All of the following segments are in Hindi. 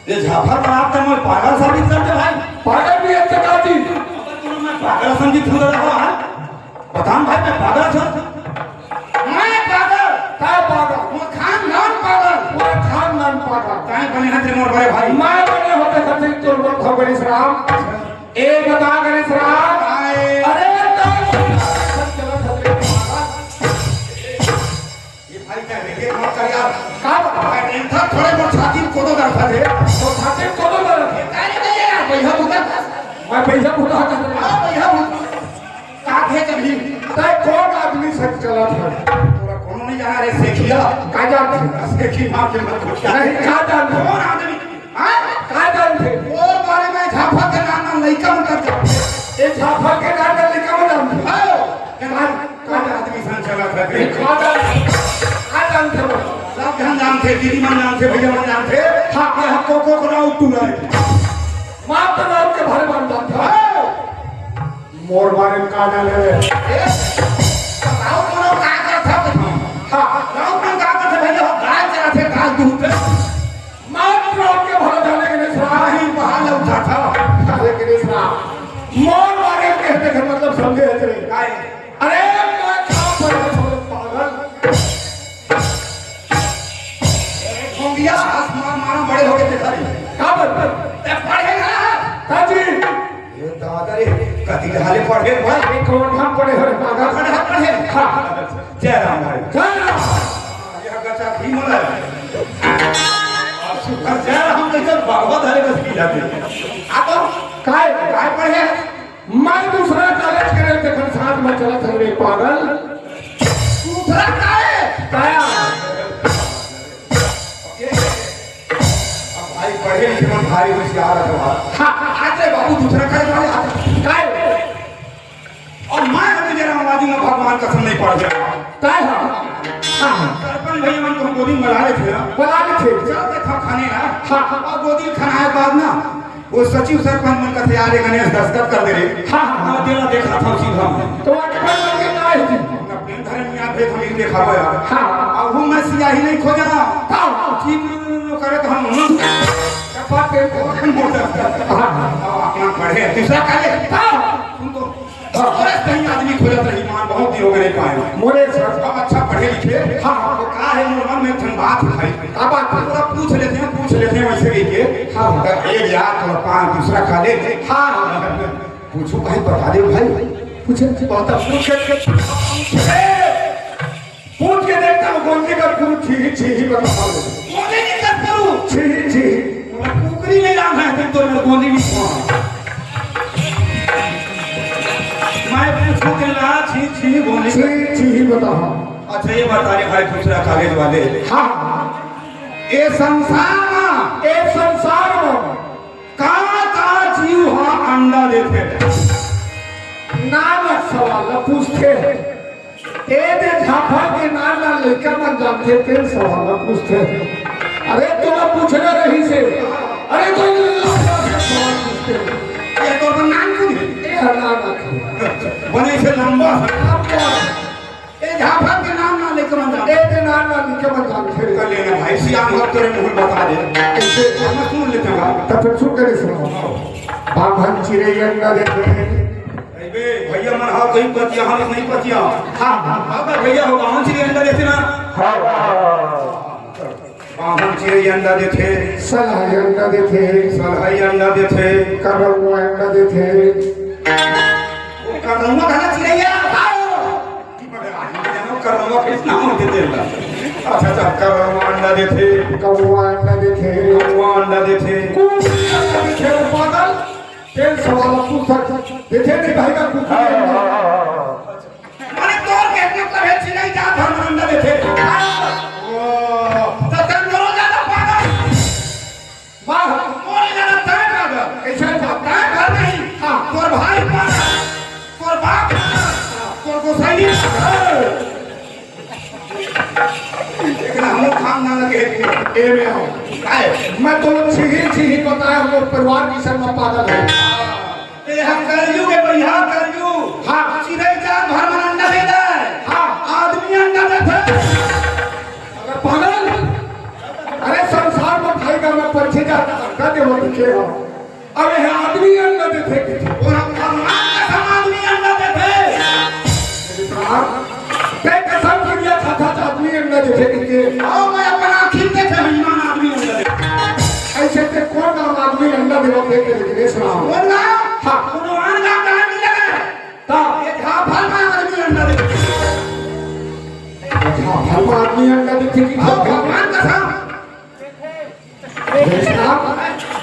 झाफर बनाते मैं पागल साबित करते भाई पागल भी एक चकाती मैं पागल समझी थूल रहा है बताऊं भाई मैं पागल था मैं पागल का पागल वो खानदान पागल पूरा खानदान पागल काहे बने हैं मोर बड़े भाई मैं बने होते सबसे तोर बोल खो गणेश राम ए बता गणेश राम अरे ये भाई क्या रेगे मत कर यार का मैं था थोड़े बहुत छाती को दो दर था रे तो छाती को दो दर थे काहे नहीं यार भैया बुता मैं भैया बुता हां भैया काहे कभी तय कौन आदमी से चला था पूरा कौन नहीं जाना रे सेखिया का जान सेखी मां के मत नहीं का जान कौन आदमी हां का जान थे और बारे में झाफा के नाम लइका मत ए झाफा के नाम लइका मत हां कौन आदमी से चला था का जान थे सब ध्यान नाम थे दीदी मान नाम थे भैया मान नाम थे हां ये को ना तू ना मां तो नाम के भरे मान नाम था मोर बारे में का जान है बताओ कोनो का था हां गांव में का था भैया गाय चला थे गाय दूध मात्र के भरे जाने के लिए सराही बहाल उठा था अरे गणेश राम मोर बारे में कहते थे मतलब समझे थे गाय अरे मैं का पर पागल दिया आसमान मारा बड़े हो गए देखा रे का पर ते पढ़ेगा काजी ये दादा रे कति हाले पढ़े भाई एक कौन हम पढ़े हो पागा पढ़े हां जय राम भाई जय राम ये गचा भी मला अब सुकर जय राम लेकर भगवत हरे बस की जाते अब काय काय पढ़े मैं दूसरा कॉलेज करे थे साथ में चला था रे पागल दूसरा काय काया पढ़े लिखे मन भारी होशियार है हां आज बाबू दूसरा करे वाले काय और मैं अभी जरा आवाज में भगवान कसम नहीं पड़ गया काय हां सरपंच भैया मन को हम गोदी में बुला रहे थे चलते था खाने ना हां और गोदी खाना है बाद ना वो सचिव सरपंच मन का यार गणेश दस्तखत कर दे रे हां हां देला देखा था सीधा तो अटपन के ना है अपने धर्म में आप देख हम देखा हो यार हां अब हम मैं सियाही नहीं खोजा हां ठीक करे तो हम पाटे कोन मोटा अपना पढ़े दूसरा काले तुम तो और कहीं आदमी खोजत रही मान बहुत दिन हो गए नहीं पाए मोरे सर अब अच्छा पढ़े लिखे हां तो का है मोर मन में थन बात भाई का बात पूरा पूछ लेते हैं वैसे ही के हां एक यार तो पांच दूसरा काले हां पूछो भाई बता दे भाई पूछे बहुत पूछ के देखता हूं कौन के का पूछ छी बता मोने नहीं कर करूं छी कुकरी नहीं नाम है तो गोदी में मैं पूछूं के ला छी बोली छी बता अच्छा ये बता रे भाई दूसरा कॉलेज वाले हां ए संसार में का जीव हां अंडा देते नाम सवाल पूछते ए दे झाफा के नाम लेकर मन जानते थे सवाल पूछते अरे तुम पूछना रही से अरे तो ये तो नाम क्यों है ये नाम बने से लंबा ए झाफा के नाम ना लेकर मन ए के नाम ना लेकर मन जानते कर लेना भाई सियाम हो तेरे मुंह बता दे ऐसे हम सुन लेते हैं तब फिर सुन करे सुनो बाभन चिरे अंडा देते हैं बे भैया मन हां कहीं पतिया हम नहीं पतिया हां अगर भैया हो बाभन चिरे अंडा देते ना हां बाभन चिरे अंडा देते सलाई अंडा देते करौआ अंडा देते वो करौआ खाना चिड़ैया देला अच्छा अच्छा कौवा अंडा देथे कौवा अंडा देथे कौवा अंडा देथे खेल पागल खेल सवाल पूछ देथे नहीं भाई का कुछ माने तोर के मतलब है चिलाई जा धर्म अंडा देथे ओ ततन मरो ज्यादा पागल वाह मोरे ज्यादा तय पागल ऐसा बात तय कर नहीं हां तोर भाई पागल तोर बाप तोर गोसाई लेकिन हम लोग खान ना लगे ए में हो काय मैं तो छी बताया हम लोग परिवार की सब में पागल है ए हम करियो के भैया करियो हां चिड़ै जात भर मन अंडा दे दे हां आदमी अंडा देथे अरे पागल अरे संसार में भाई का मैं परिचय जाता कर दे वो लिखे हो अबे आदमी अंडा देथे और हम भगवान का सम आदमी अंडा देथे ते कसम किया था आदमी अंडा देथे के आओ मैं अपना आंखी देखे बेईमान आदमी अंडा देथे ऐसे ते कौन नाम आदमी अंडा देवा के लिखे सुना बोल ना हां कोनो आन गांव का नहीं लगे ता ये था फल में आदमी अंडा देथे अच्छा हम आदमी अंडा देथे की आओ भगवान का सम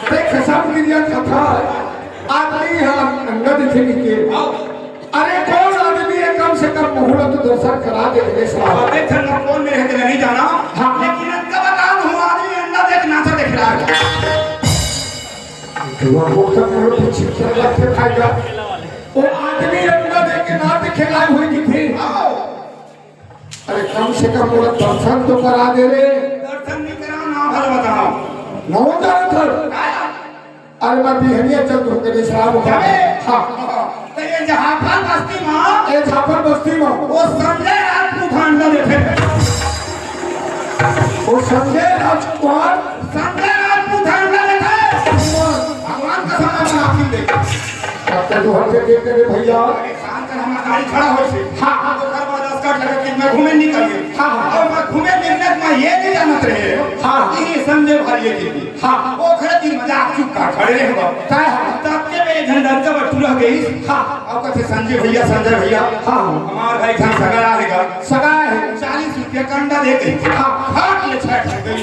ते कसम किया था आदमी हम अंडा देथे के आओ अरे कौन आदमी है कम से कम मुहूर्त तो दर्शन करा दे साहब देखन ना कौन मेरे है नहीं जाना हाँ। लेकिन इनका बता हूं आदमी अंडा देख नाचा देख रहा है वो भूखा मुहूर्त पीछे चला के खाएगा वो आदमी अंडा दे के ना दिखलाई हुई की थी आओ अरे कम से कम मुहूर्त दर्शन तो करा दे रे दर्शन नहीं करा ना भल बताओ नौ जाना था अरे मैं बिहनिया चल दूं के शराब उठा हां तो ये जहां फल बस्ती में ए झापर बस्ती में वो संजय राजपूत अंडा देखे वो संजय राजकुमार संजय राजपूत अंडा देखे भगवान का समय में आखिर देखे डॉक्टर जो हर से देते रे भैया शान कर हमारा गाड़ी खड़ा हो से हाँ। तो कर बाद अस्कट लगा कि मैं घूमे निकल गई हाँ। और मैं घूमे निकलने में ये नहीं जानत रहे हाँ। कि संजय भाई ये की हाँ। वो खड़े दिन मजाक चुप का खड़े रहे हो काय है तब के में झंडा का बटू रह गई हाँ। अब कहते संजय भैया हाँ। हमार भाई खान सगड़ा रहेगा सगा है 40 रुपया का अंडा दे गई हाँ। खाट ले छट गई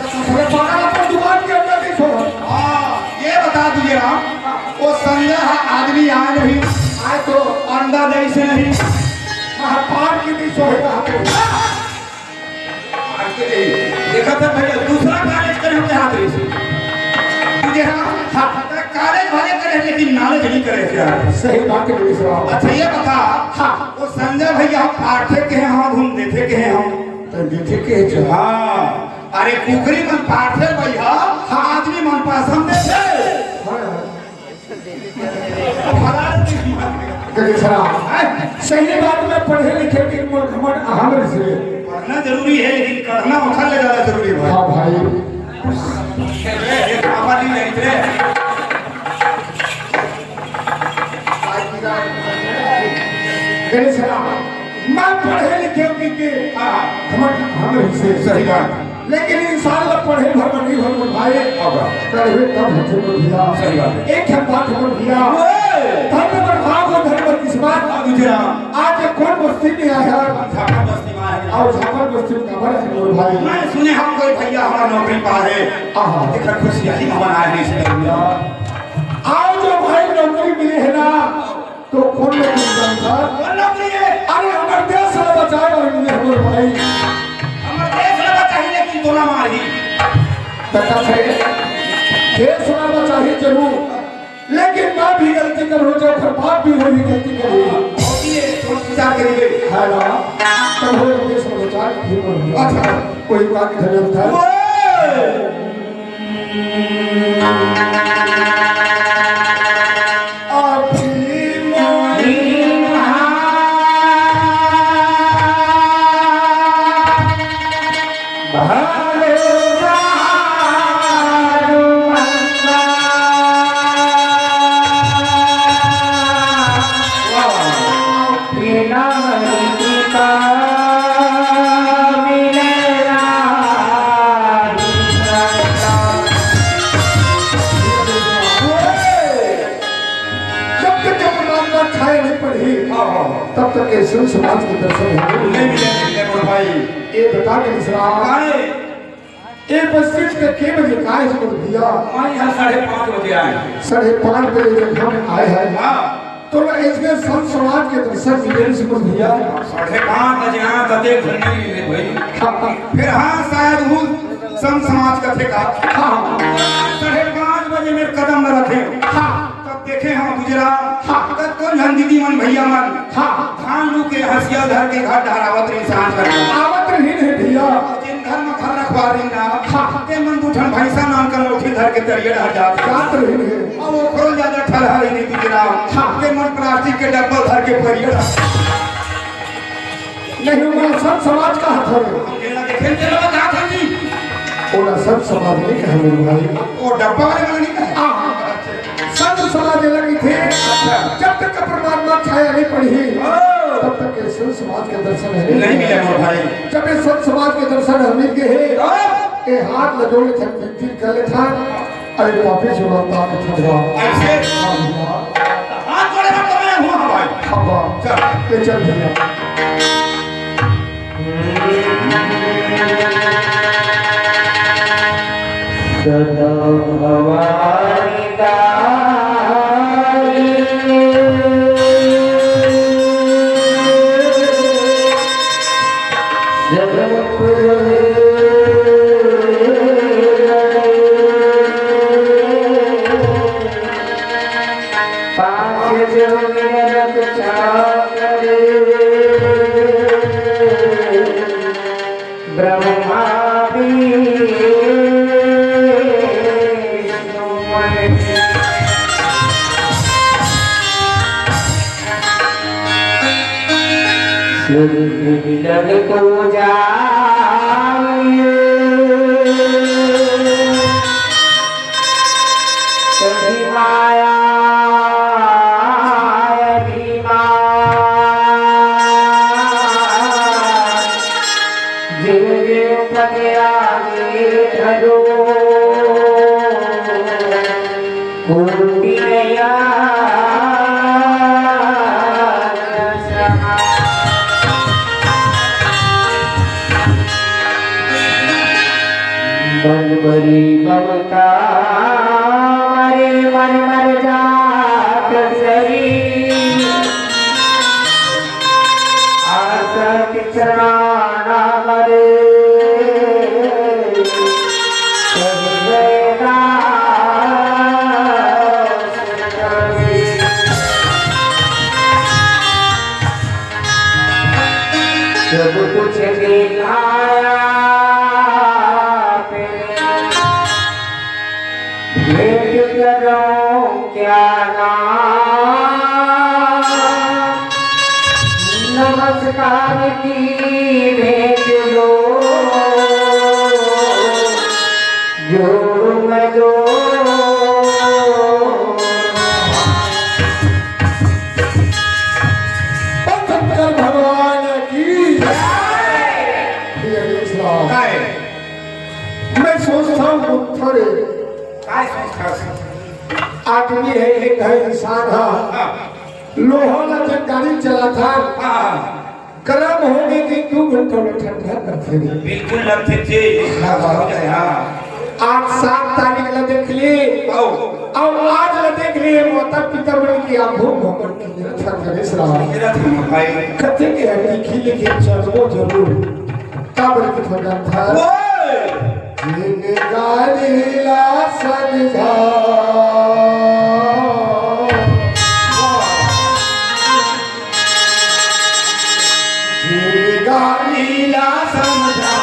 अरे बाबा अपन दुकान के अंदर देखो हाँ ये बता दीजिए आप वो संजय आदमी आए नहीं आए तो अंडा दे से नहीं महापार की भी सोहेगा देखा था भैया दूसरा कॉलेज करे होते हाथ से तुझे हाँ कॉलेज वाले करे लेकिन नॉलेज नहीं करे यार सही बात है पुलिस वाला अच्छा ये बता हाँ वो संजय भैया पाठे के हैं हम घूम देते के हैं हम तो देखे के जो हाँ अरे कुकरी मन पाठे भैया हाँ आदमी मन पास हम देते सही बात में पढ़े लिखे के घमंड अहम से पढ़ना जरूरी है लेकिन करना उठा ले ज्यादा जरूरी है हाँ भाई ये बाबा नहीं रही थे मैं पढ़े लिखे के घमंड अहम से सही बात लेकिन इंसान लोग पढ़े भर नहीं हो भाई पढ़े कब होते को दिया सही बात है एक है बात को दिया धर्म पर भाव और धर्म पर किस्मत आज कौन बस्ती में आया झापा बस्ती में आए और झापर बस्ती में खबर है मोर भाई मैं सुने हम कोई भैया हमारा नौकरी पा है आहा देखा खुशहाली भवन आए नहीं से आओ जो भाई नौकरी मिली है ना तो कौन नौकरी जानता कौन नौकरी है अरे हमारे देश से बचाए और मिले मोर भाई हमारे देश लगा चाहिए लेकिन दोना मारी तथा से देश होना चाहिए जरूर लेकिन माँ भी गलती करो जो फिर बाप भी वही गलती करेगी होती है थोड़ा विचार करिए है ना तब हो देश में बचाए फिर अच्छा कोई बात नहीं था तब तक के संत समाज के दर्शन होंगे। नहीं मिले मोर भाई। ये बता के विश्राम काहे ये बस्ती के बजे काय से दिया मैं यहाँ 5:30 बजे आए। 5:30 बजे जब हम आए हैं हाँ तो इसमें संत समाज के दर्शन मिले से दिया 5:30 बजे यहाँ तक घंटे मिले भाई। फिर हाँ शायद वो संत समाज का थे का 5:30 बजे मेरे कदम न रखे। तब देखे हम गुजरात तब कौन झन दीदी मन भैया मन धान लू के हंसिया धर के घर डहरावत रही सांझ कर आवत रही है भैया जिन घर में घर रखवा रही ना के मन दूठन भैंसा नाम का लोठी धर के तरिए रह जात रही है अब वो खोल ज्यादा ठलहा रही नहीं गुजरात के मन प्लास्टिक के डब्बल धर के परिए नहीं होगा सब समाज का हाथ है अकेला देखे चलो बता था जी ओला सब समाज नहीं कहे मेरे भाई वो डब्बा वाले वाला नहीं कहे सब समाज लगी थे जब तक परमात्मा छाया नहीं पड़ी तब तक के संत समाज के दर्शन है नहीं मिले मोर भाई। जब ये संत समाज के दर्शन हमें के है ये हाथ लजोड़े थे व्यक्ति कर ले था अरे वापिस जुड़ता था ऐसे हाथ जोड़े मत तो मैं हुआ भाई। हवा चल ये चल भैया सदा हमारी ब्रह्मा लग को जाइए कभी माया जीव जीव पके आगे धरो कोटि नया मन मरी ममता मरे मन मर जात सरी आशा किचराना मरे सब कुछ दिखाया भेंट करो क्या नाम नमस्कार की भेंट लो जोड़ में दो शंकर भगवान की मैं सोचता हूँ थोड़े काय सोचता आदमी है एक है इंसान है लोहा ला जब गाड़ी चला था गर्म होने की 2 घंटों में ठंडा करते थे बिल्कुल लगते थे ना हो जाए। हाँ आज 7 तारीख ला देख लिए और आज ला देख लिए माता पिता बन की आंखों भोकर की रक्षा करे सलाम मेरा था भाई कथे के हड्डी खिले के चलो जरूर काबर की थोड़ा था जिन गाड़ी ला समझा जिन गाड़ी ला समझा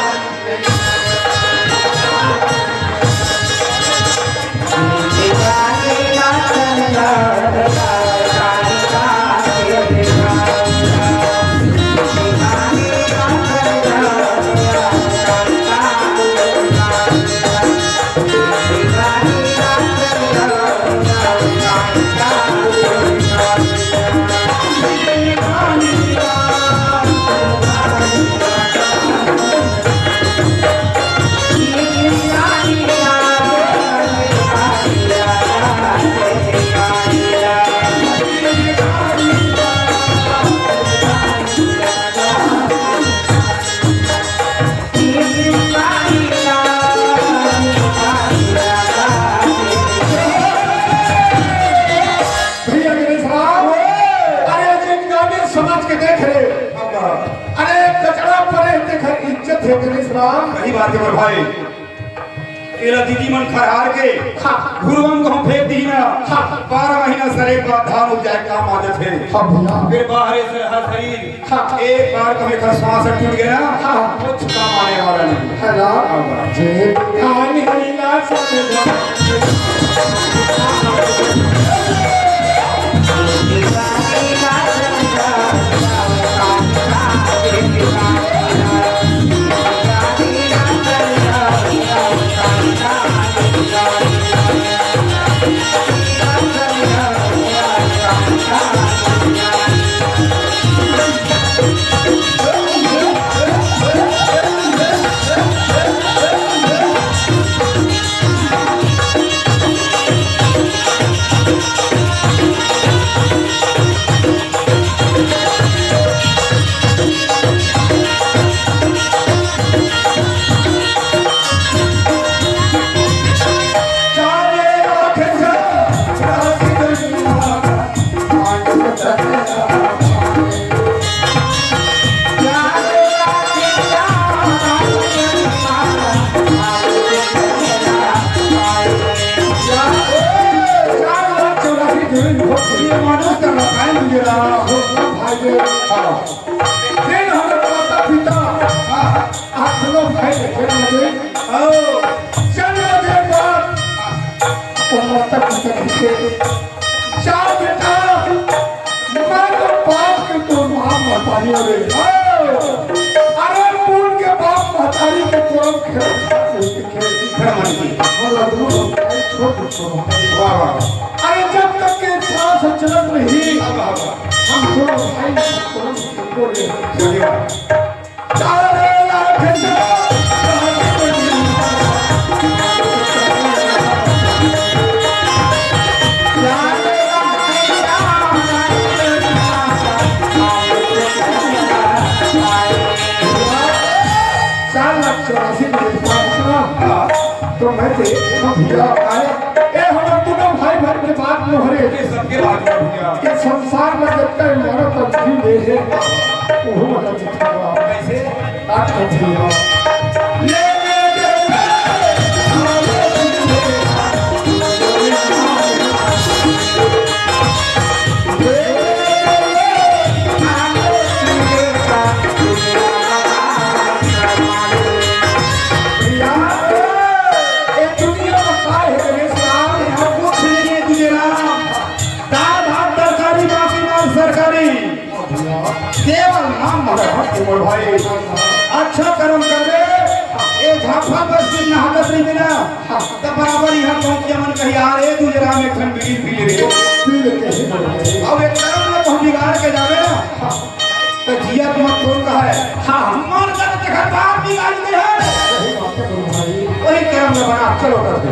समझ के देख रे। अरे कचरा पड़े देख इज्जत है गणेश राम। सही बात है भाई। एला दीदी मन खरहार के घुरवन को हम फेंक दी ना 12 महीना सरे का धान उग जाए काम आदत है। हाँ भैया। फिर बाहर से हर शरीर एक बार कभी का श्वास टूट गया कुछ काम आने वाला नहीं। हेलो जे कहानी लीला अरे जब तक के सांस चलत रही हम दोनों भाई तो मैं भैया आए ए हम दोनों भाई भाई के बात में हरे सबके बात में भैया के संसार में जब तक हमारा तंत्री दे है वो मतलब था कैसे आज भैया ले केवल नाम मगर भाई अच्छा कर्म कर दे ये झाफा बस दिन नहागत नहीं बिना तब बराबर यहाँ पहुँच के मन कही यार ये गुजरा में खन बीड़ी पी ले अब एक कर्म में तो बिगाड़ के जावे ना तो जिया तुम कौन कहा है हाँ मन कर देखा बाप बिगाड़ दे है वही कर्म में बना चलो कर दे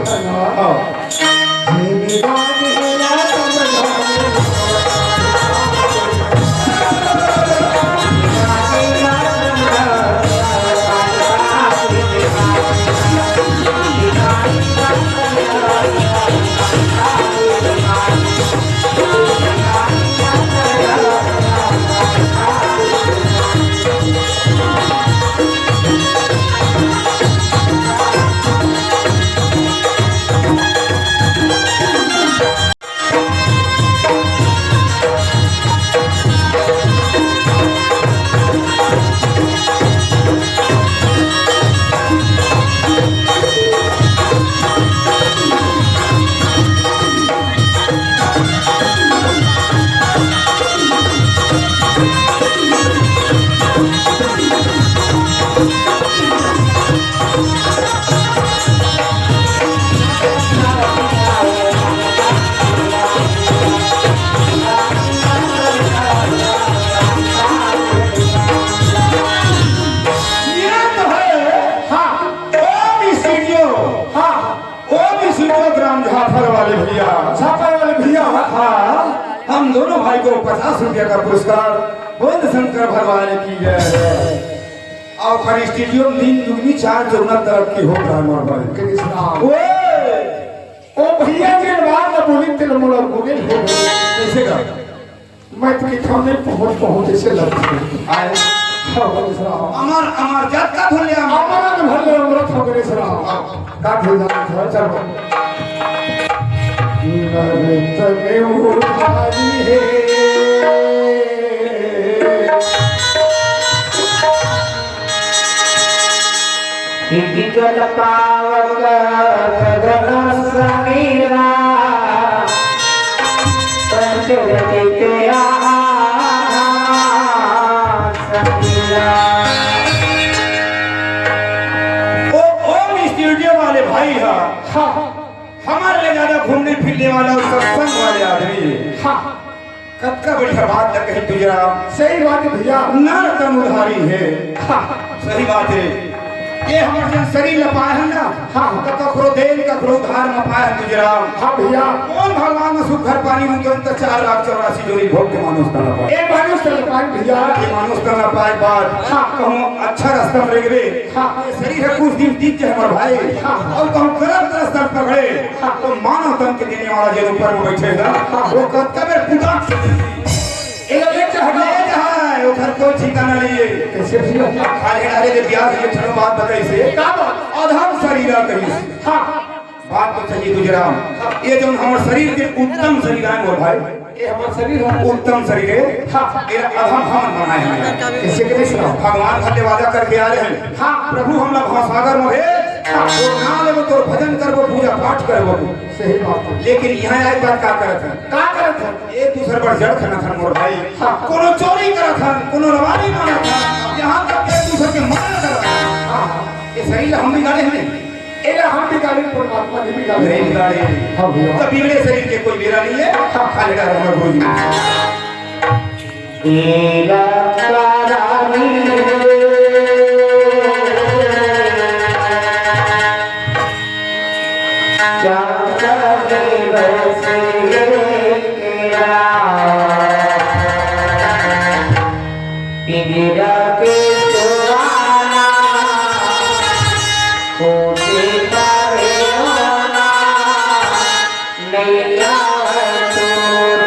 हम दोनों भाई को 50 रुपया का पुरस्कार बोध शंकर भगवान की जय और पर स्टेडियम दिन दुगनी 4 चौगुना तरक्की हो रहा है भाई कृष्णा ओ ओ भैया जी बात ना बोली तेरे मुला बोले कैसे का मैं तो खाने पहुंच ऐसे लगता है आए हाँ गणेश राव আমার জাত কা ধরলে আমার আর ভালো আমরা তো গণেশ রাव काट हो जाता था चलो नरत में उठारी है इदिगल पावक गगन समीरा पंचरते समीरा ओ स्टूडियो वाले भाई है हाँ हमारे लिए ज्यादा घूमने फिरने वाला और सत्संग वाले आदमी हाँ कब का बढ़िया बात लग कही तुझे राम सही बात है भैया नर तन उधारी है हाँ सही बात है ये हमारे जन शरीर लपाए है ना हाँ। तो कखरो देन कखरो उधार में पाए है तुझे राम हाँ भैया कौन भगवान में सुख घर पानी में तो 4,84,000 जोड़ी भोग के मानुष तन पाए ए मानुष चल पाए भैया ये मानुष तन पाए बात हाँ। कहूँ अच्छा रास्ता में रेगवे हाँ। ये शरीर है कुछ दिन तीज है हमारे भाई हाँ। और कहूँ गलत रास्ता पकड़े हाँ। तो मानव तन के देने वाला जो ऊपर में बैठेगा हाँ। वो कत्ता में पूजा ए ले चाहता ले जाए वो घर कोई ठिकाना नहीं है कैसे भैया खाली डाले के ब्याह के ठनो बात बताई से का बात अधम शरीर कही हाँ बात तो सही गुजराम ये जो हमारे शरीर के उत्तम शरीर है मोर भाई ये हमारा शरीर है उत्तम शरीर है हाँ। मेरा अधम हम बनाए हैं कैसे गणेश राव भगवान खाते वादा करके आ रहे हैं हाँ। प्रभु हम लोग भवसागर में भेज वो नाम लेबो तो भजन करबो पूजा पाठ करबो सही बात है लेकिन यहाँ आए बात का करत है का करत है एक दूसरे पर जड़ खाना था मोर भाई हाँ। कोनो चोरी करत था कोनो रवानी मारत था यहाँ तक एक दूसरे के मार करत था हाँ ये शरीर हम बिगाड़े हैं एला हम भी गाली परमात्मा ने भी गाली नहीं बिगाड़े हाँ भैया तो बिगड़े शरीर के कोई मेरा नहीं है खाली डाल हमारे भोजी तेरा करानी चांदनी बरसे तेरा पिंजरा के सुहाना कोटे तारे होना नैया तोर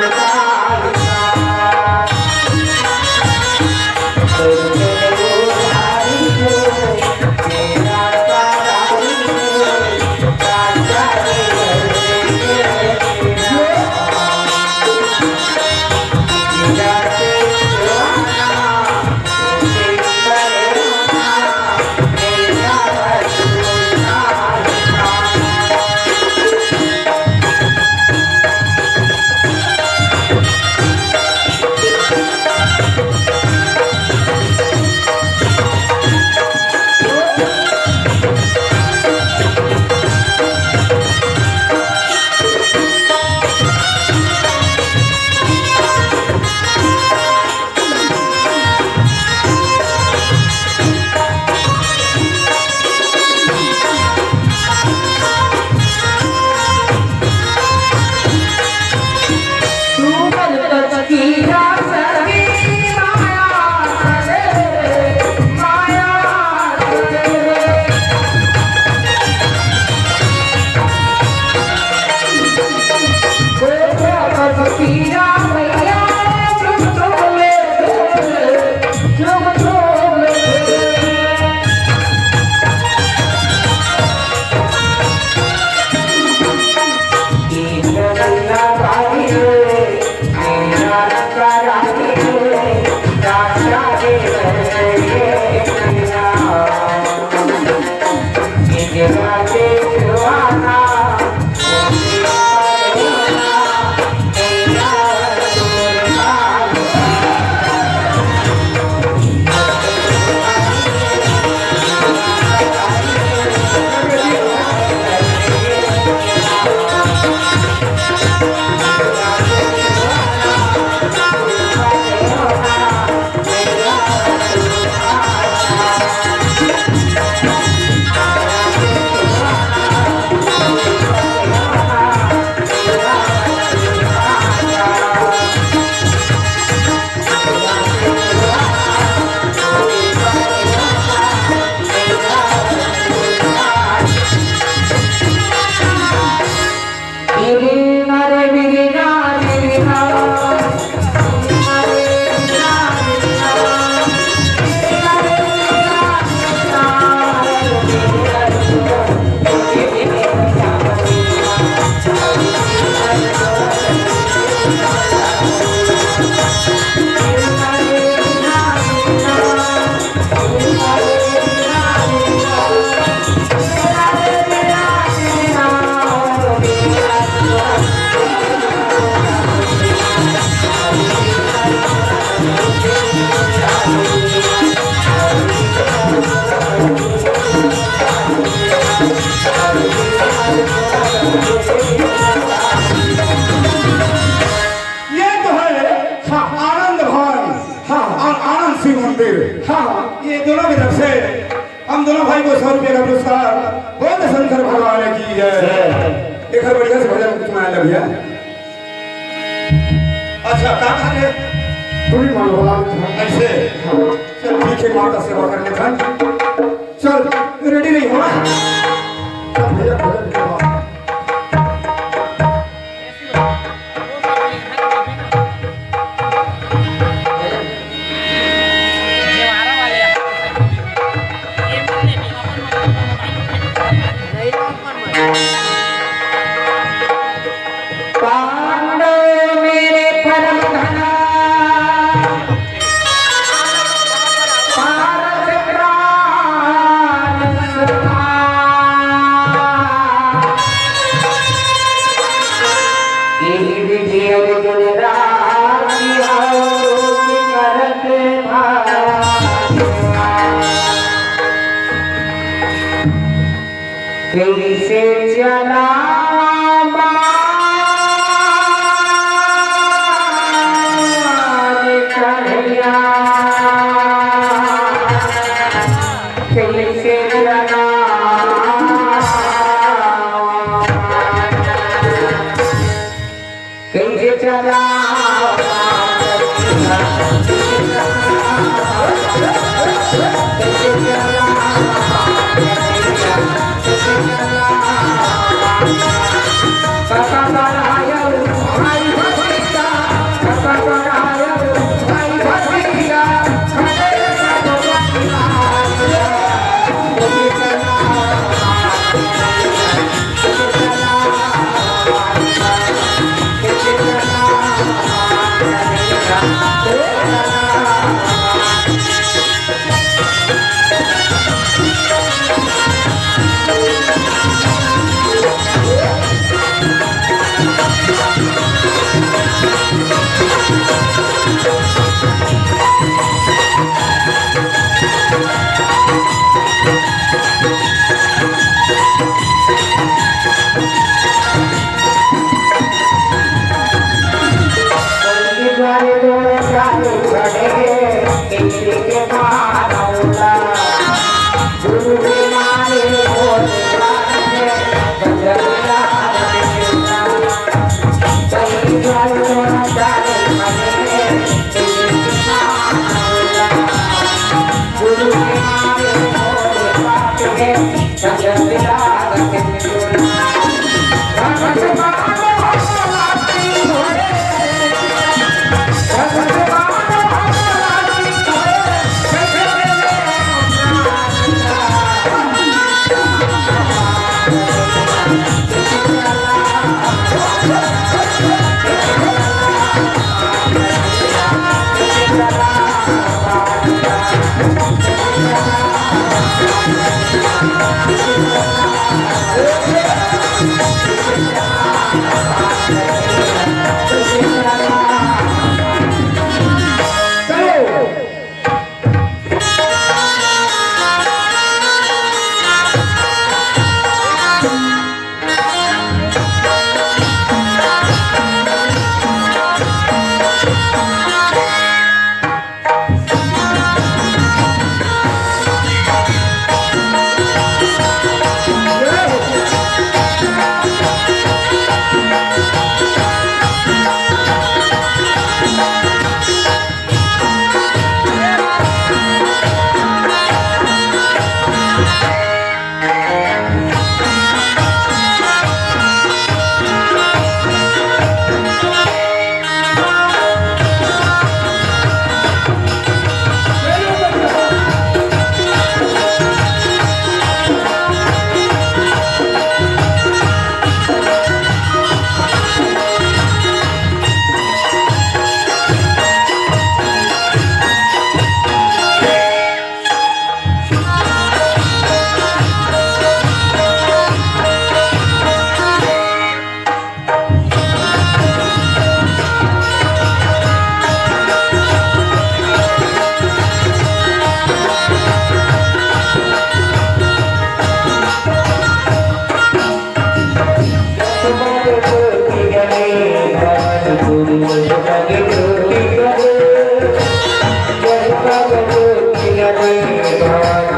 शिव मंदिर। हाँ ये दोनों की तरफ से हम दोनों भाई को 100 रुपये का पुरस्कार बोल शंकर भगवान की है। एक हर बढ़िया से भजन सुनाया लग गया। अच्छा कहाँ खा रहे? पूरी मनोबला ऐसे चल ठीक है, माता सेवा करने का चल रेडी नहीं हो ना? चल भैया भजन के बाद पांडव मेरे परम धना पारस प्राण सखा ये विजय गुण राखी करत कैसे चला कैसे चला कैसे चला Thank you. Thank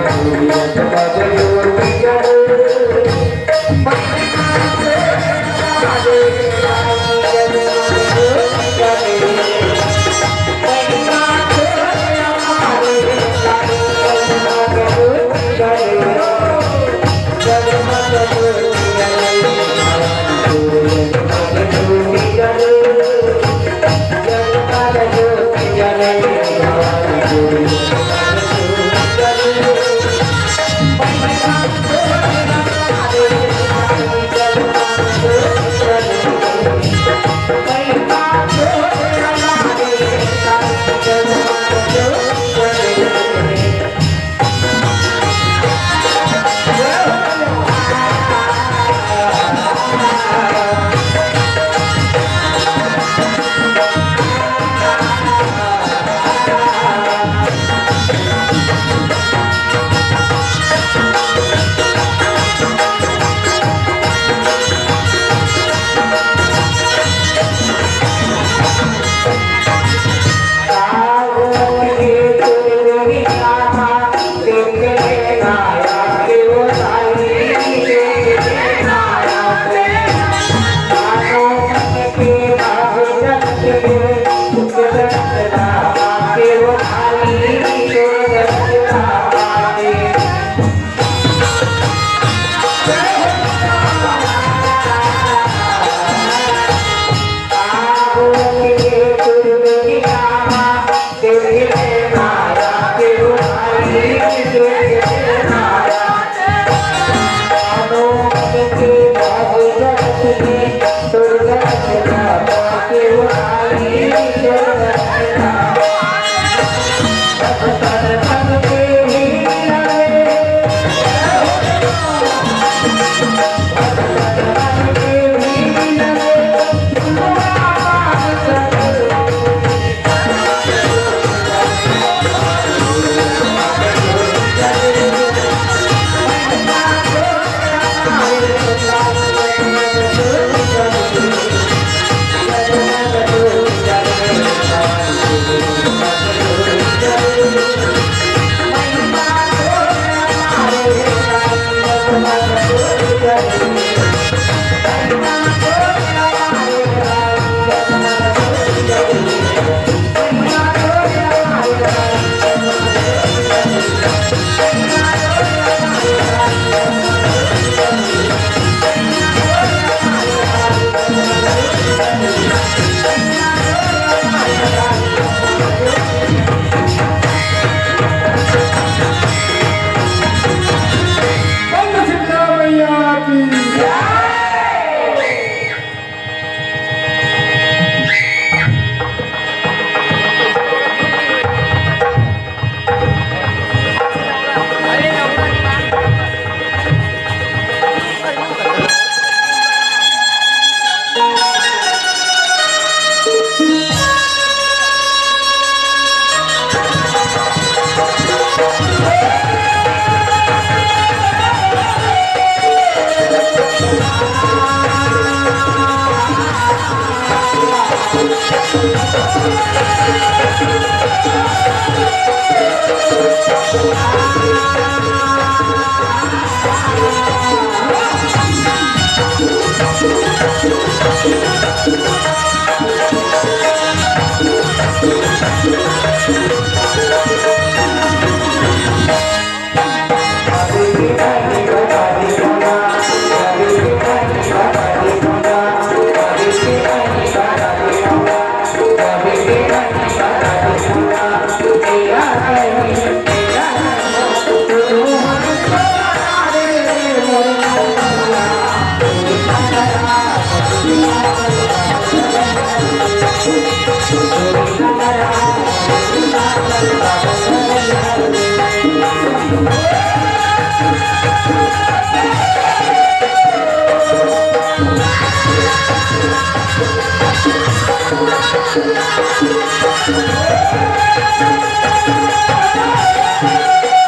you.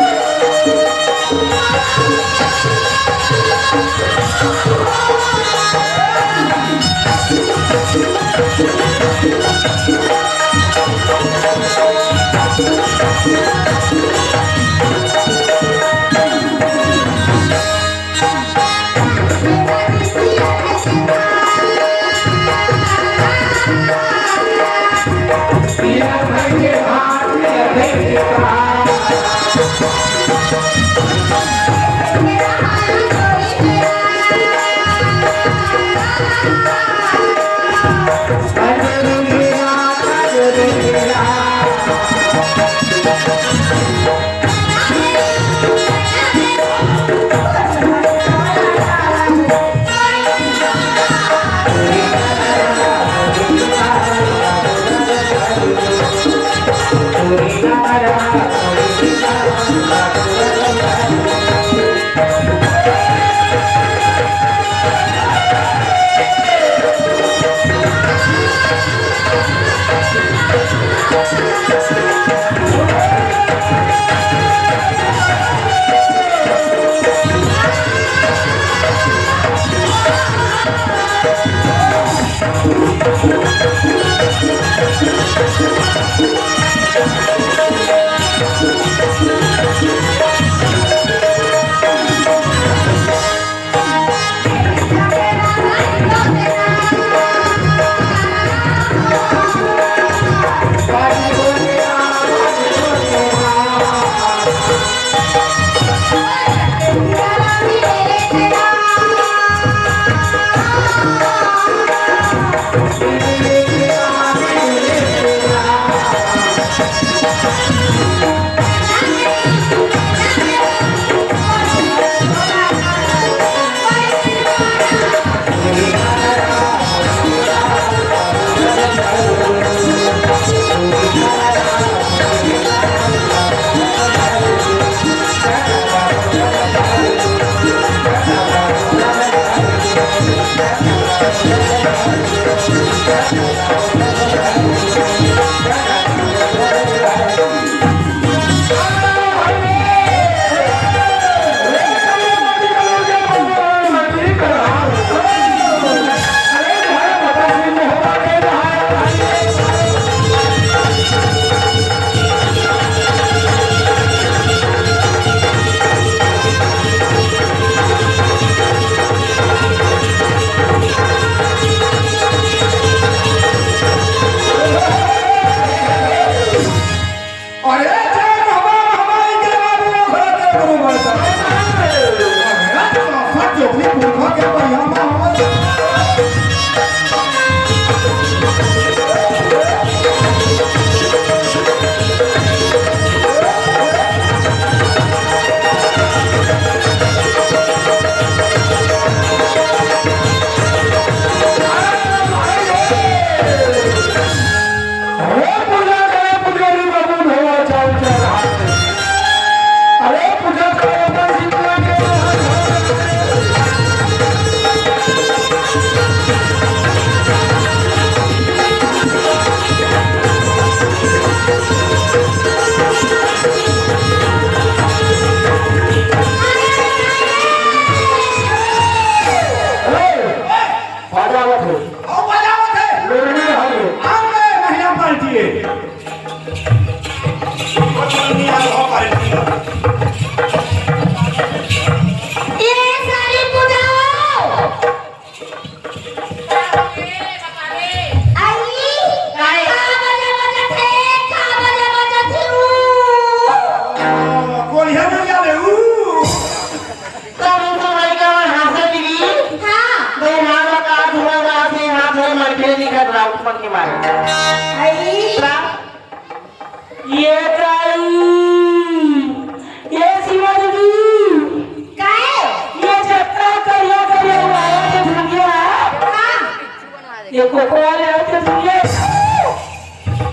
ये कोको वाले आते सुनिए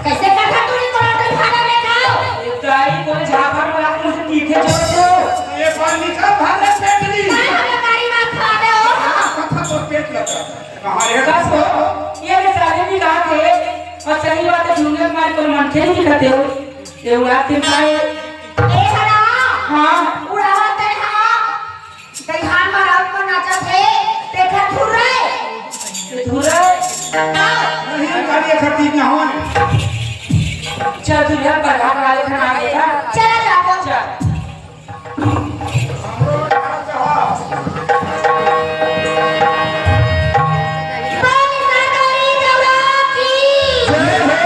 कैसे कथा तूने टमाटर खाना में खाओ ये गाड़ी कोई झापड़ में आप मुझे तीखे छोड़ दो ये पानी का भाले फेंक दी मैं हमें गाड़ी में खा दे हो कथा तो पेट लगा कहां है बस हो ये बेचारे भी कहा थे और सही बात है झूठे मार कर मन खेल नहीं करते हो ये उड़ा तीन पाए ए हरा हां उड़ावत है हां कई हान माराव को नाचा थे देखा थुरे धुरा नहीं गाड़ी खरीदी ना हो चल तू यार बढ़ा वाले खाना आ गया चला जाओ चल पानी सागरी जौरा की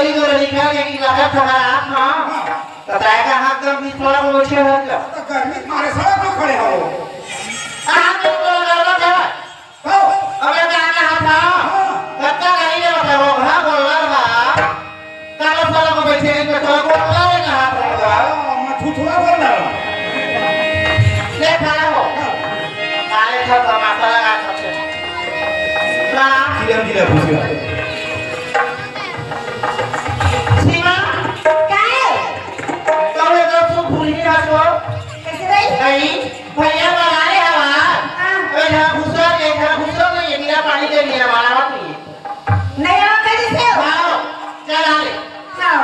कोई को लिखा है कि लगा था हां तो ताका हाथ कर भी थोड़ा मोछे है क्या तो गर्मी मारे सड़क पे खड़े हो आप तो लगा था हो अबे गाना था कच्चा नहीं है मतलब वो हां बोल रहा था काला साला को बैठे पे तो बोल रहा है कहां रहेगा मैं थुथुआ बोल रहा हूं ले खड़ा हो काले था तो मसाला का सबसे प्रणाम धीरे पूछिए सीमा काय तो ये तो तू भूल ही रहा तो कैसे रही नहीं भैया बना रहे हवा हां ओए ना घुसा नहीं ये मेरा पानी दे दिया हमारा मत नहीं नहीं आओ कैसे हो आओ चल आ ले हाँ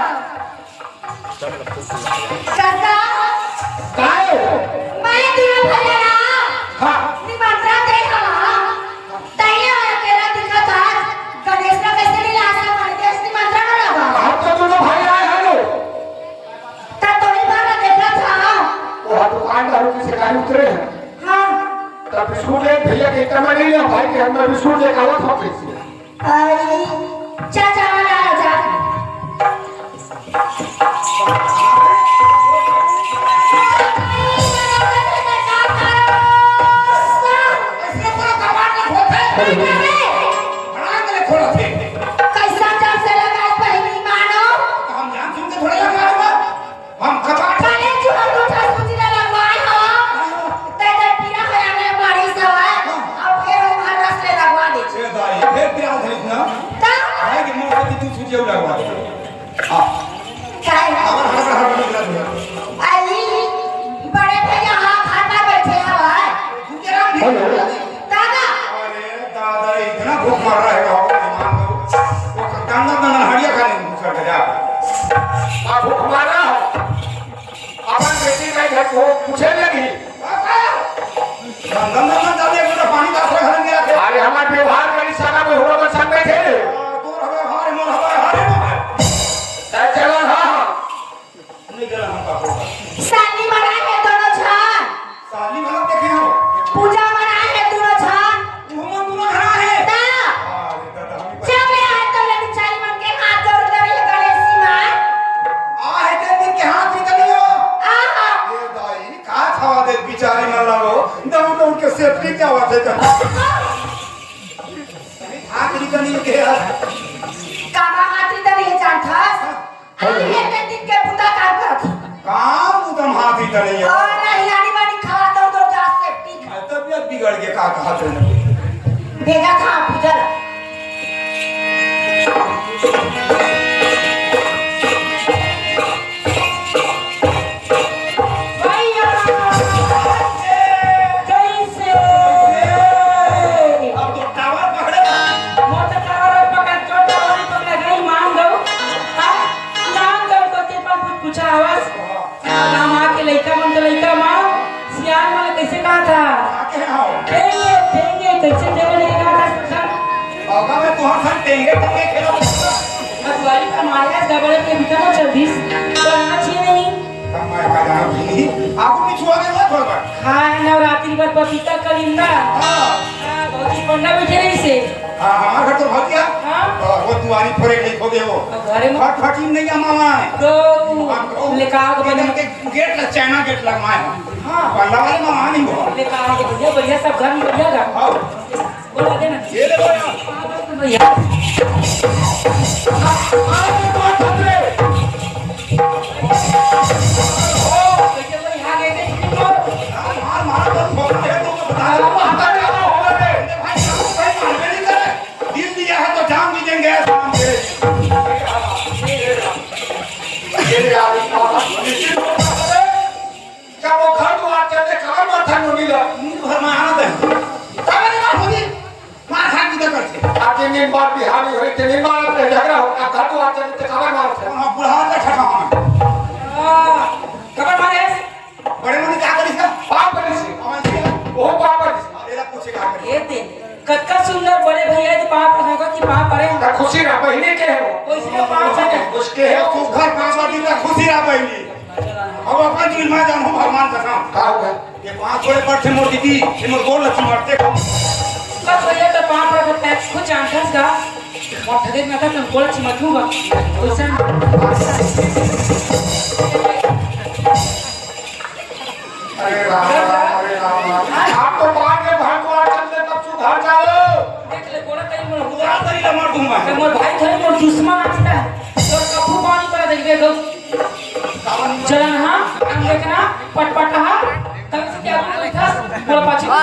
काका काय मैं दिया भैया ना हां निमंत्रण दे हवा तैयार है अकेला दिखा था गणेश का कैसे नहीं लासा मार के निमंत्रण लगा हम तो दोनों भाई आए हैं लो ता थोड़ी बार देखा था वो दुकानदारों की शिकायत उतरे हैं हाँ तब बिस्कुट ले भैया के कमा नहीं लिया भाई के हमने बिस्कुट लेकर आवा था कैसे आई चाचा वाला जा ऐसे पूरा कबाड़ ना खोते बड़ा के खोला थे कैसा जब से लगा पहली मानो तो हम जान सुन के थोड़े लगाएगा हम कबाड़ काले चूहा दूठा सूचना लगवाए हो तेरे पीरा होया में मारी सवा अब फिर हम रस्ते लगवा दे छे दाई फिर क्या धरिस ना ता भाई के मुंह से तू सूझे लगवा हां काय हर निकला तू आई बड़े भैया हां खाता बैठे हवा हेलो दादा अरे दादा इतना भूख मार रहा है गाँव में मान लो वो गंगा हड़िया खाने घुस कर जा आप भूख मारा हो अपन बेटी में घर को पूछे लगी गंगा दादी एक पानी का आश्रय घरन गया थे अरे हमारे व्यवहार में सारा में हुआ बस संग में थे दूर हवे हारे मोर हवे तय चलो हां नहीं गया हम का साली मना है दोनों छान साली मतलब देखे हो पूजा मना है दोनों छान तुम दोनों घरा है ता अरे दादा हम जब ले आए तो ले बिचारी मन के हाथ जोड़ कर ये गणेश मां आ है ते दिन के हाथ निकली हो आहा ये दाई का खावा दे बिचारी मन लगो दम दम के सेफ्टी क्या बात है कर हाथ निकली के काबा हाथी तर ये जानता आई है ते दिन के पुता काम करत काम उदम हाथ ही तले है और नहीं आनी वाली खवा दो जा सेफ्टी तबियत बिगड़ के का कहा तूने भेजा था पूजा भैया कैसे अब तो टावर पकड़े मोटा टावर पकड़ छोटा वाली पकड़ गई मान दो मान दो तो के पास कुछ पूछा आवाज नाम आके लइका मन तो लइका मां सियान वाले कैसे कहा था आके आओ ठेंगे कैसे ठेंगे नहीं कहा था होगा मैं तुहां संग टेंगे टेंगे खेलो अगवारी का मारिया गबड़े के भीतर में 26 तो आना चाहिए नहीं कमाए का जाना भी आपको पिछुआ के मत होगा हाँ नवरात्रि पर पपीता कलिंदा हां बहुत ही पंडा बैठे रही से हां हमार घर तो भतिया हाँ और वो दुआरी फोड़े के खो दे वो अब घरे में फट फटी नहीं आ मामा तो लेकाओ के बने के गेट लग चाइना गेट लगवाए हाँ पल्ला वाले मामा नहीं हो लेकाओ के बढ़िया बढ़िया सब घर में बढ़िया गा आओ बोला देना ये ले बोया भैया मार मार तो फोड़ दे तो बता माता क्या हो गए भाई भाई मारने नहीं करे दिल दिया है तो जान भी देंगे शाम के ये यार क्या वो घर तो आते थे खबर माथा नो मिला मुंह भर में आना दे सारे बात होगी मार खा की करते आगे नींद बार बिहारी हुई थे नींद बार पे झगड़ा होता घर तो आते थे खबर मारते हां बुढ़ा का ठठा खबर मारे बड़े मुनि क्या करी सर पाप बनी सी हमारे वो पाप बनी सी एला पूछे क्या करी ये दे कत्का सुंदर बड़े भैया जी पाप होगा कि पाप पड़े का खुशी ना महीने के है वो इसलिए पाप से उसके है तू घर पांच दिन का खुशी रहा पहली अब अपना दिल में जान भगवान का काम का हुआ ये पांच थोड़े पर थे मोर दीदी ये मोर गोल लक्ष्मी मारते को बस भैया तो पाप रखता है कुछ आंखस का और ठगे में का कोल चिमटूगा ओइसन अरे राम आप तो बाद में भगवान चलते तब सुधार जाओ देख ले कोड़ा कहीं मोर पूरा तरी ला मार दूंगा मोर भाई थे मोर दुश्मन आता और कफू पानी कर देंगे तो चलन हां हम देखना पटपटा तब से क्या बोल था बोला पाछी क्या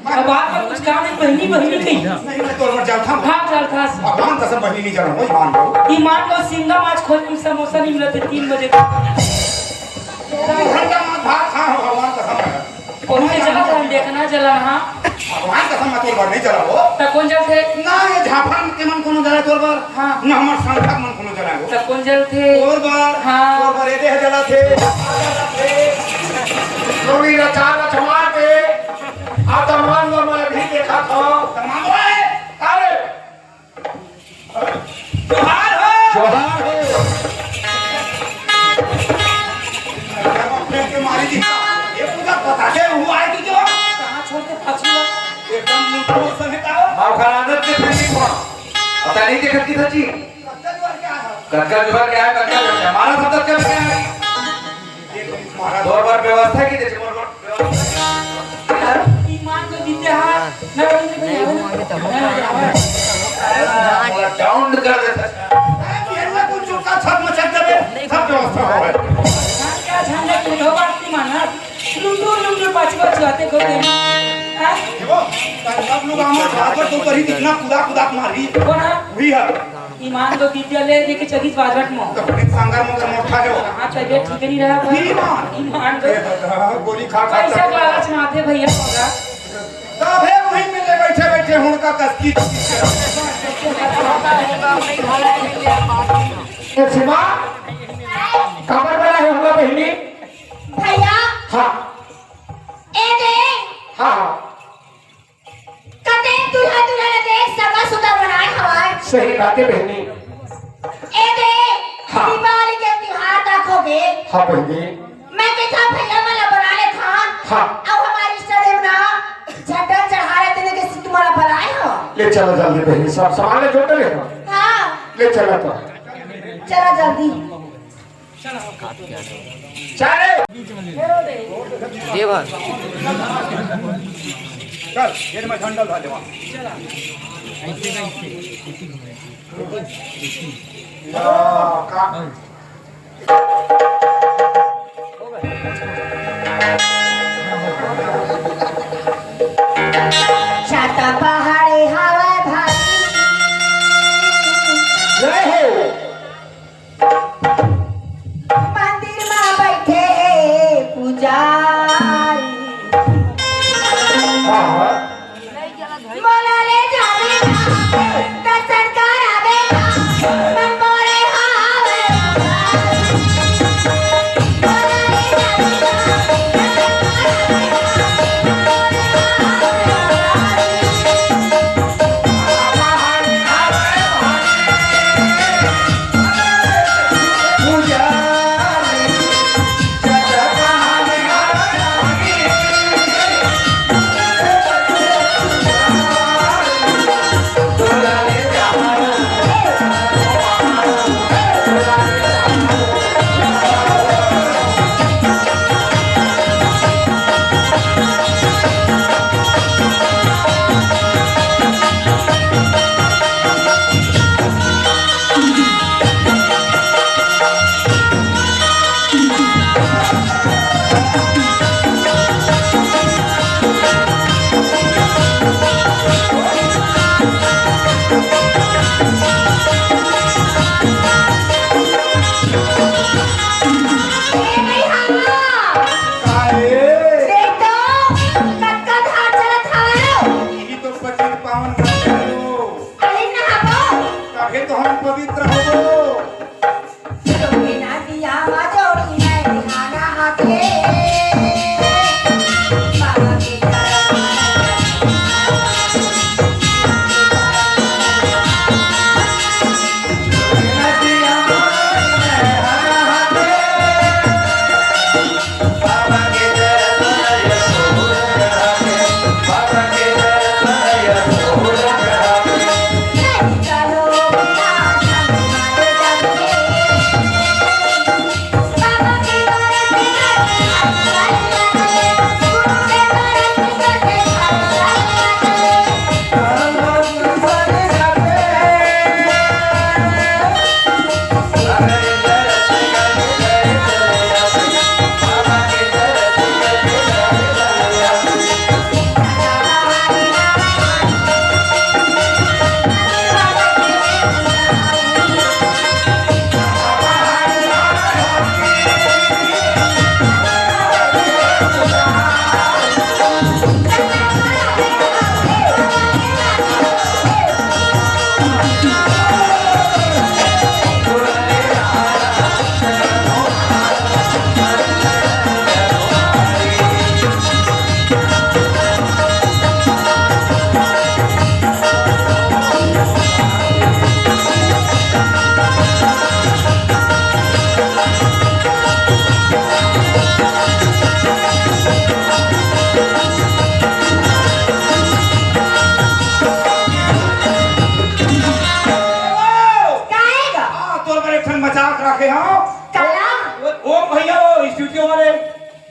अब बात में कुछ काम नहीं बहनी बहनी कही नहीं मैं तोर मर जाऊं था भाग चल था भगवान कसम बहनी नहीं जाना वो ईमान लो ईमान लो सिंगा माछ खोल के समोसा नहीं मिलते 3 बजे को घंटा मत भाग खा हो भगवान कसम पहुंचे चला था देखना चला हां भगवान कसम मैं तोर बर नहीं चला वो त कौन जल थे ना ये झाफन के मन कोनो जला तोर बर हां ना हमर संघक मन कोनो जला वो त कौन जल थे तोर बर हाँ। तोर बर ये देह जला थे लोरी रचा रचवा के आतमान को मैं भी देखा था तमाम ओए अरे जोहार हो जोहार हो के मारी दी ये पूरा पता है हुआ है कि जो कहां छोड़ के पाछू एकदम मुंह सहित आओ मां खरादत के फिर पता नहीं देखत की सची कत्तल वर क्या है कक्का जुबार क्या है कक्का हमारा सब क्या है महाराज दो बार व्यवस्था की दे मोर ईमान को जीते हां ना नहीं डाउन कर देता ये कुछ चुका छत में चढ़ जावे सब व्यवस्था हो है क्या झंडा के दो बात नहीं माना लुंडू पाछू आते को दे हां देखो सब लोग हमारे बराबर तो करी दिखना खुदा मारी कौन है हुई है ईमान को विद्यालय देके चगिस बाजट में तो पुलिस संगर में मोटा जो कहां तबियत ठीक नहीं रहा ईमान तो गोली खा पैसा लालच में आते भैया होगा तब है वहीं मिले बैठे बैठे हुनका कसकी ये सीमा कमर बना है हमरा बहनी भैया हाँ ए दे हाँ कते दूल्हा दुल्हन देख सगा सुदा बनाए हवाए सही बात है बहनी ए दे हाँ। दीपावली के त्योहार रखोगे हाँ बहनी मैं कहता भैया वाला बना ले था हाँ। अब हमारी रिश्तेदार ना झंडा चढ़ा रहे थे कि तुम्हारा बनाए हो ले चलो जल्दी बहनी सब सामान ले जोड़ ले हाँ ले चलो तो चलो जल्दी चले चल ये मैं झंडा उठा देवा का छाता पहाड़े हवा भाई जय हो मंदिर में बैठे पुजारी हाँ हाँ बोला ले जावे दर्शन करावे मन बोले हावे बोला ले जावे पवित्र हो बिना दिया मजोड़ी है निहाना हाथे बाबा के बाबा के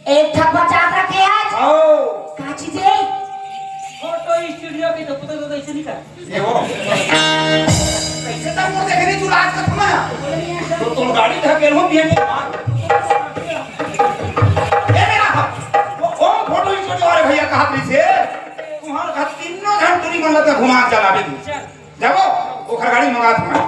एक ठक बचा रखे आज आओ का चीज है फोटो स्टूडियो के तो पता तो कैसे नहीं कर ये वो कैसे तक मोर देखनी तू रात का थमा तो तुम गाड़ी धकेल हो भी है ए मेरा वो फोटो स्टूडियो वाले भैया कहा से तुम्हारे घर तीनों घंटे तुरी मन लगा घुमा के चला दे जाओ ओखर गाड़ी मंगा थमा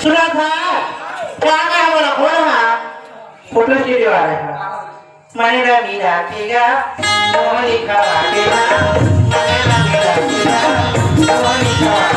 सुना था क्या मैं बोला बोला फोटो स्टूडियो वाले मैंने ना मिला केगा मोहनी का केगा मैंने ना मिला केगा मोहनी का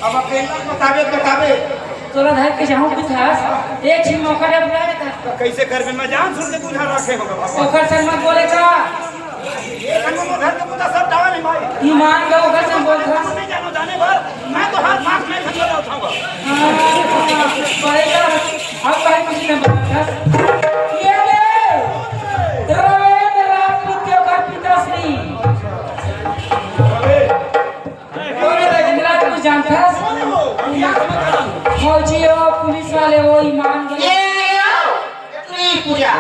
अब अकेला बताबे तोरा धर के जाऊं कुछ खास एक छिन मौका दे बुला देता कैसे करबे मैं जान सुन के तू ना रखे होगा बाबा ओकर संग मत बोले का ये कन्नो घर के पुता सब डावा नहीं भाई ईमान का ओकर संग बोल था नहीं जानो जाने भर मैं तो हर मास में खंडा उठाऊंगा बड़े का अब भाई कुछ नहीं बोलता ये ले रवेंद्र राजपूत के ओकर पिताश्री कौन है रविंद्र तू जानता फौजी हो पुलिस वाले हो ईमान के पूजा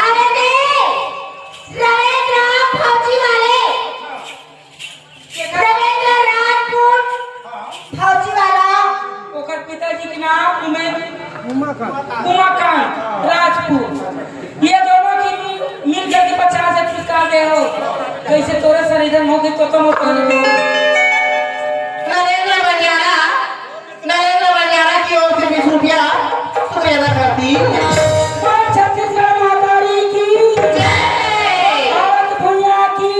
अरे नहीं रविंद्र फौजी वाले रविंद्र राजपूत फौजी वाला नाम उमाकांत राजपूत। ये दोनों की मिल करके 50 पुरस्कार दे हो। कैसे तोरे सर इधर मोके तो मोके नरेंद्र बंजारा की ओर से 20 रुपया तुम्हें अदा करती। छत्तीसगढ़ मातारी की जय। भारत भैया की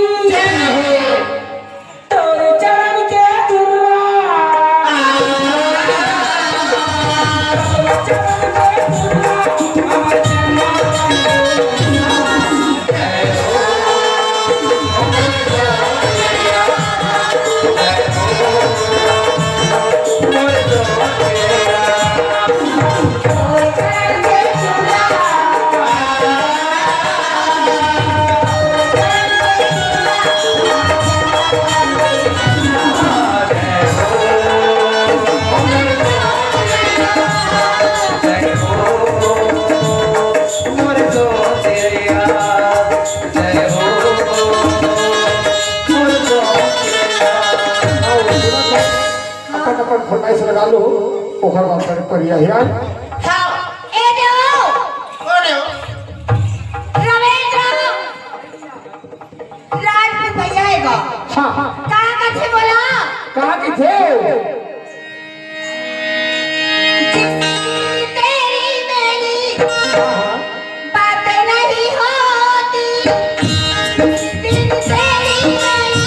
तोरे चरण के दुर्वा अपन फरमाइश लगा लो ओखर बात करे परिया है आज हाँ ए देव कौन है वो? रमेश राजपूत भैया है गो हां हां कहाँ का थे बोला कहां की थे तेरी मेरी हां बातें नहीं होती तेरी मेरी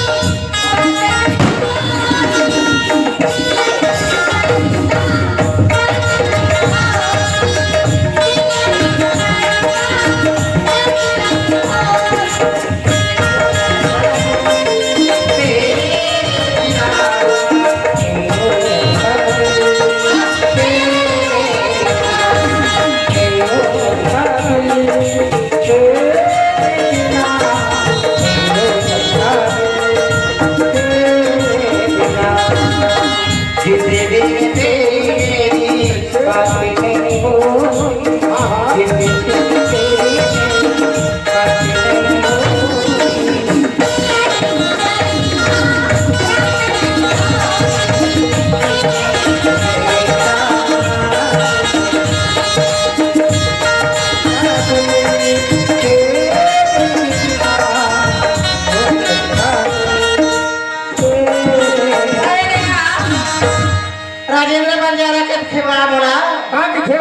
राजेंद्र बंजारा के खेवा बोला कहां की थे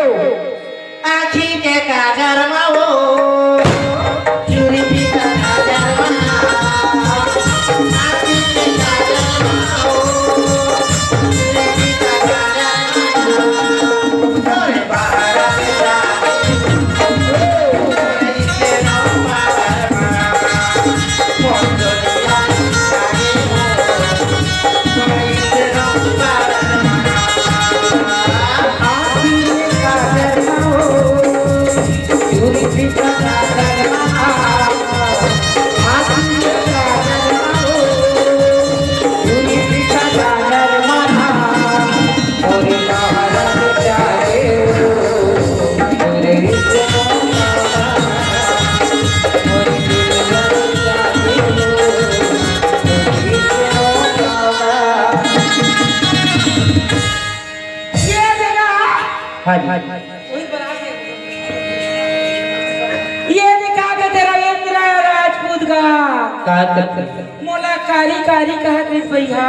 आखी के काजर माओ चूड़ी की काजर माओ आखी के काजर माओ चूड़ी की काजर माओ तोरे बाहर से जा तोरे से नो बाहर माओ मोर दुनिया आगे तोरे से नो बाहर आखी के काजर माओ चूड़ी की काजर माओ आखी के काजर माओ चूड़ी की काजर माओ मोरे बाहर से जाए तोरे से नो मोरे दुनिया जाए तोरे से नो ये देगा हाँ हाँ वही बना के ये दिखा के तेरा रविंद्र राजपूत का मोला कारी कारी कहत रही भैया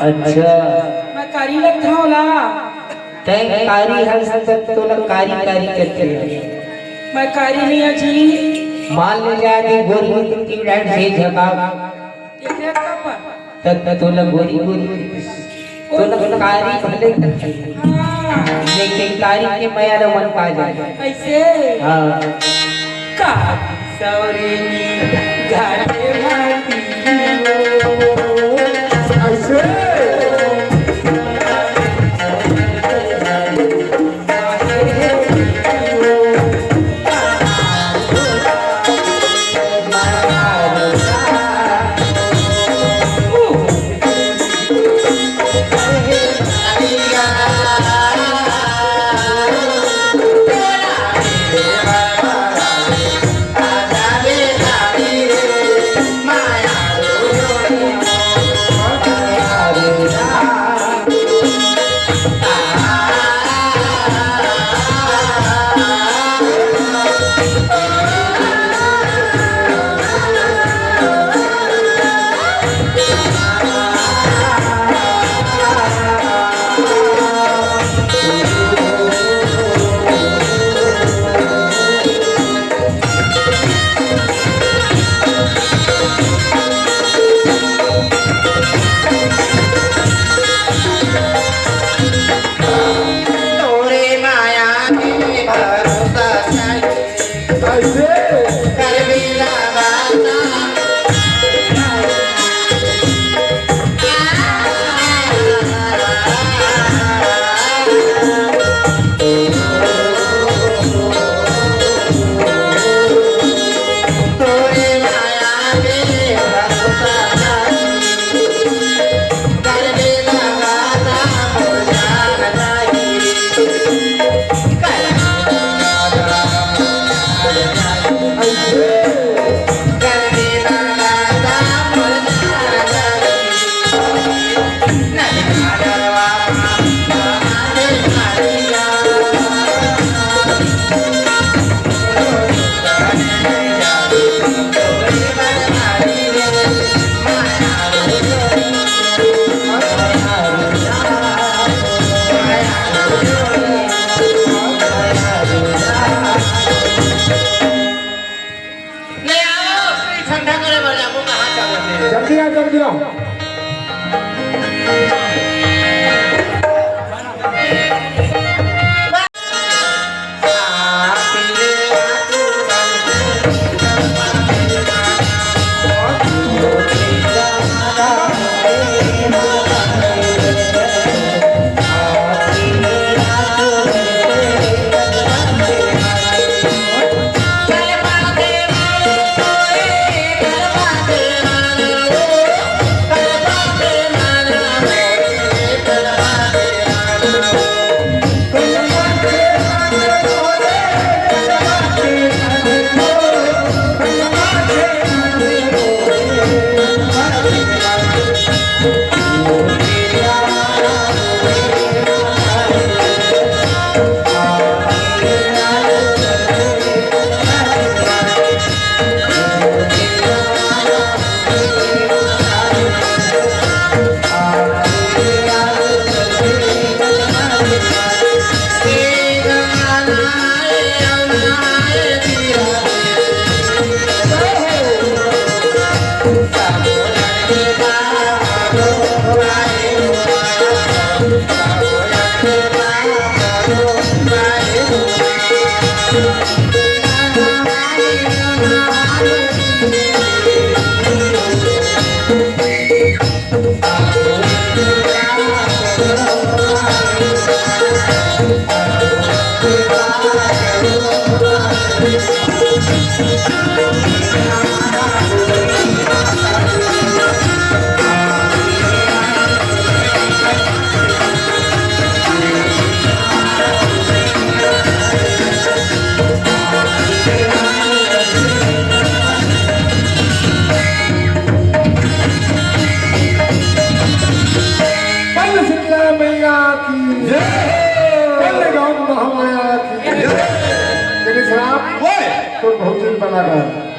अच्छा मैं कारी लगता होला तैं कारी हंस तक तो न कारी कारी करते मैं कारी नहीं अच्छी मान ले जा कि गोरी की लाइट से झका ये क्या कपा तक तो न गोरी गोरी तो न कारी भले हाँ लेकिन कारी के माया न मन पा जाए ऐसे हाँ का सौरेनी घाटे माटी ऐसे माया कल गाँव महामाया की गणेश राम तो बहुत दिन बना गया